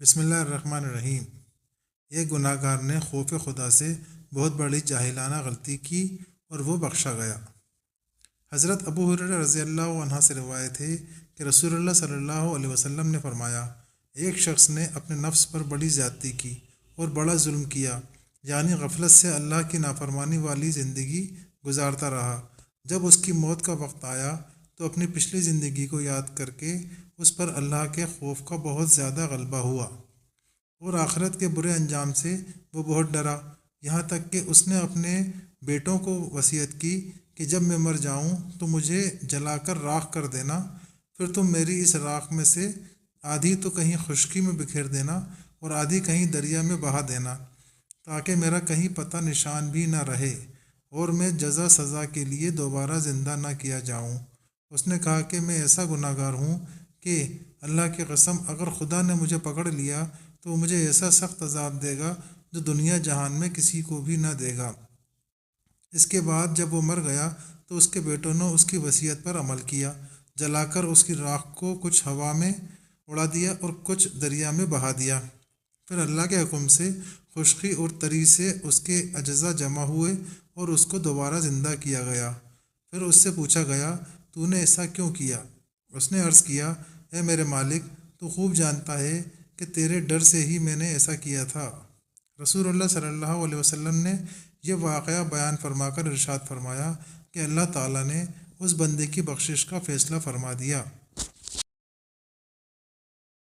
بسم اللہ الرحمن الرحیم۔ ایک گناہ گار نے خوف خدا سے بہت بڑی جاہلانہ غلطی کی اور وہ بخشا گیا۔ حضرت ابو ہریرہ رضی اللہ عنہ سے روایت ہے کہ رسول اللہ صلی اللہ علیہ وسلم نے فرمایا، ایک شخص نے اپنے نفس پر بڑی زیادتی کی اور بڑا ظلم کیا، یعنی غفلت سے اللہ کی نافرمانی والی زندگی گزارتا رہا۔ جب اس کی موت کا وقت آیا تو اپنی پچھلی زندگی کو یاد کر کے اس پر اللہ کے خوف کا بہت زیادہ غلبہ ہوا اور آخرت کے برے انجام سے وہ بہت ڈرا، یہاں تک کہ اس نے اپنے بیٹوں کو وصیت کی کہ جب میں مر جاؤں تو مجھے جلا کر راکھ کر دینا، پھر تم میری اس راکھ میں سے آدھی تو کہیں خشکی میں بکھیر دینا اور آدھی کہیں دریا میں بہا دینا، تاکہ میرا کہیں پتہ نشان بھی نہ رہے اور میں جزا سزا کے لیے دوبارہ زندہ نہ کیا جاؤں۔ اس نے کہا کہ میں ایسا گناہ گار ہوں کہ اللہ کی قسم اگر خدا نے مجھے پکڑ لیا تو وہ مجھے ایسا سخت عذاب دے گا جو دنیا جہان میں کسی کو بھی نہ دے گا۔ اس کے بعد جب وہ مر گیا تو اس کے بیٹوں نے اس کی وصیت پر عمل کیا، جلا کر اس کی راکھ کو کچھ ہوا میں اڑا دیا اور کچھ دریا میں بہا دیا۔ پھر اللہ کے حکم سے خشکی اور تری سے اس کے اجزا جمع ہوئے اور اس کو دوبارہ زندہ کیا گیا۔ پھر اس سے پوچھا گیا، تو نے ایسا کیوں کیا؟ اس نے عرض کیا، اے میرے مالک، تو خوب جانتا ہے کہ تیرے ڈر سے ہی میں نے ایسا کیا تھا۔ رسول اللہ صلی اللہ علیہ وسلم نے یہ واقعہ بیان فرما کر ارشاد فرمایا کہ اللہ تعالیٰ نے اس بندے کی بخشش کا فیصلہ فرما دیا۔